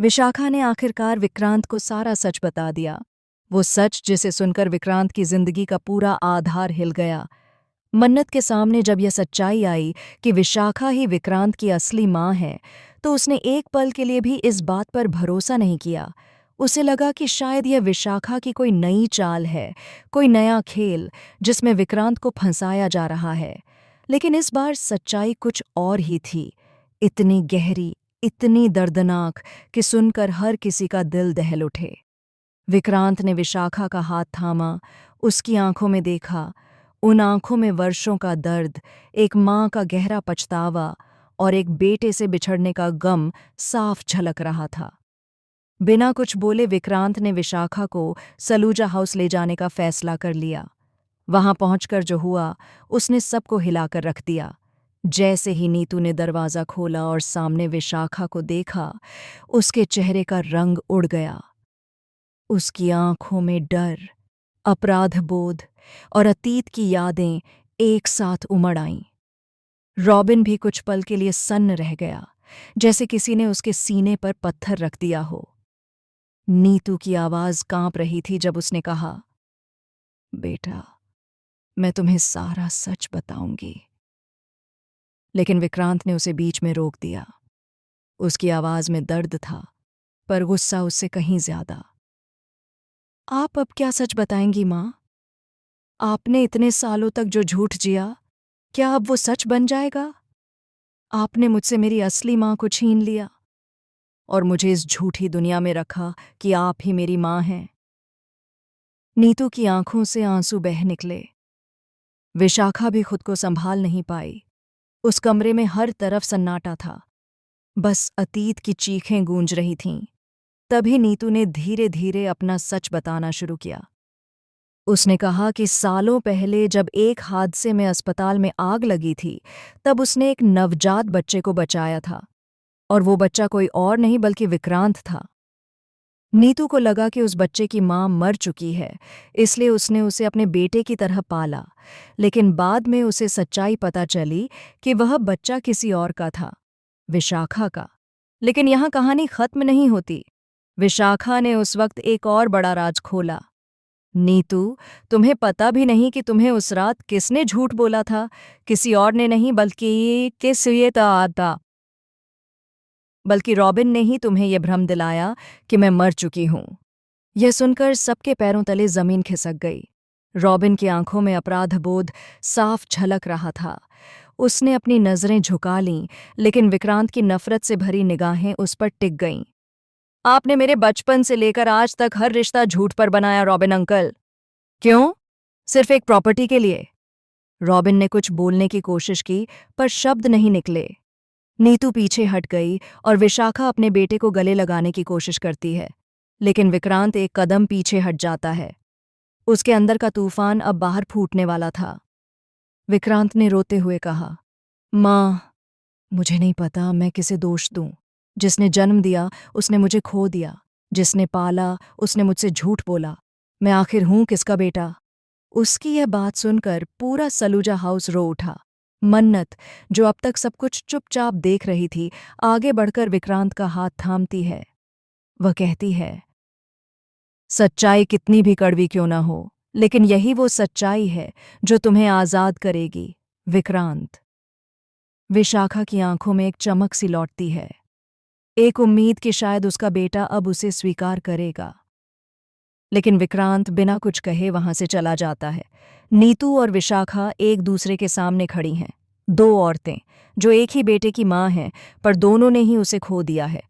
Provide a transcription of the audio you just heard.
विशाखा ने आखिरकार विक्रांत को सारा सच बता दिया। वो सच जिसे सुनकर विक्रांत की जिंदगी का पूरा आधार हिल गया। मन्नत के सामने जब यह सच्चाई आई कि विशाखा ही विक्रांत की असली माँ है, तो उसने एक पल के लिए भी इस बात पर भरोसा नहीं किया। उसे लगा कि शायद यह विशाखा की कोई नई चाल है, कोई नया खेल जिसमें विक्रांत को फंसाया जा रहा है। लेकिन इस बार सच्चाई कुछ और ही थी, इतनी गहरी, इतनी दर्दनाक कि सुनकर हर किसी का दिल दहल उठे। विक्रांत ने विशाखा का हाथ थामा, उसकी आंखों में देखा। उन आंखों में वर्षों का दर्द, एक माँ का गहरा पछतावा और एक बेटे से बिछड़ने का गम साफ झलक रहा था। बिना कुछ बोले विक्रांत ने विशाखा को सलूजा हाउस ले जाने का फैसला कर लिया। वहां पहुंचकर जो हुआ, उसने सबको हिलाकर रख दिया। जैसे ही नीतू ने दरवाज़ा खोला और सामने विशाखा को देखा, उसके चेहरे का रंग उड़ गया। उसकी आंखों में डर, अपराधबोध और अतीत की यादें एक साथ उमड़ आईं। रॉबिन भी कुछ पल के लिए सन्न रह गया, जैसे किसी ने उसके सीने पर पत्थर रख दिया हो। नीतू की आवाज़ कांप रही थी जब उसने कहा, बेटा, मैं तुम्हें सारा सच बताऊंगी। लेकिन विक्रांत ने उसे बीच में रोक दिया। उसकी आवाज़ में दर्द था, पर गुस्सा उससे कहीं ज्यादा। आप अब क्या सच बताएंगी माँ? आपने इतने सालों तक जो झूठ जिया, क्या अब वो सच बन जाएगा? आपने मुझसे मेरी असली माँ को छीन लिया और मुझे इस झूठी दुनिया में रखा कि आप ही मेरी माँ हैं। नीतू की आंखों से आंसू बह निकले। विशाखा भी खुद को संभाल नहीं पाई। उस कमरे में हर तरफ सन्नाटा था, बस अतीत की चीखें गूंज रही थीं। तभी नीतू ने धीरे धीरे अपना सच बताना शुरू किया। उसने कहा कि सालों पहले जब एक हादसे में अस्पताल में आग लगी थी, तब उसने एक नवजात बच्चे को बचाया था, और वो बच्चा कोई और नहीं बल्कि विक्रांत था। नीतू को लगा कि उस बच्चे की मां मर चुकी है, इसलिए उसने उसे अपने बेटे की तरह पाला। लेकिन बाद में उसे सच्चाई पता चली कि वह बच्चा किसी और का था, विशाखा का। लेकिन यहाँ कहानी खत्म नहीं होती। विशाखा ने उस वक्त एक और बड़ा राज खोला। नीतू, तुम्हें पता भी नहीं कि तुम्हें उस रात किसने झूठ बोला था। किसी और ने नहीं, बल्कि रॉबिन ने ही तुम्हें यह भ्रम दिलाया कि मैं मर चुकी हूं। यह सुनकर सबके पैरों तले जमीन खिसक गई। रॉबिन की आंखों में अपराधबोध साफ झलक रहा था। उसने अपनी नजरें झुका लीं, लेकिन विक्रांत की नफरत से भरी निगाहें उस पर टिक गईं। आपने मेरे बचपन से लेकर आज तक हर रिश्ता झूठ पर बनाया, रॉबिन अंकल। क्यों? सिर्फ एक प्रॉपर्टी के लिए? रॉबिन ने कुछ बोलने की कोशिश की, पर शब्द नहीं निकले। नीतू पीछे हट गई और विशाखा अपने बेटे को गले लगाने की कोशिश करती है, लेकिन विक्रांत एक कदम पीछे हट जाता है। उसके अंदर का तूफान अब बाहर फूटने वाला था। विक्रांत ने रोते हुए कहा, माँ, मुझे नहीं पता मैं किसे दोष दूं। जिसने जन्म दिया उसने मुझे खो दिया, जिसने पाला उसने मुझसे झूठ बोला। मैं आखिर हूं किसका बेटा? उसकी यह बात सुनकर पूरा सलूजा हाउस रो उठा। मन्नत, जो अब तक सब कुछ चुपचाप देख रही थी, आगे बढ़कर विक्रांत का हाथ थामती है। वह कहती है, सच्चाई कितनी भी कड़वी क्यों ना हो, लेकिन यही वो सच्चाई है जो तुम्हें आजाद करेगी, विक्रांत। विशाखा की आंखों में एक चमक सी लौटती है, एक उम्मीद कि शायद उसका बेटा अब उसे स्वीकार करेगा। लेकिन विक्रांत बिना कुछ कहे वहां से चला जाता है। नीतू और विशाखा एक दूसरे के सामने खड़ी हैं, दो औरतें जो एक ही बेटे की माँ हैं, पर दोनों ने ही उसे खो दिया है।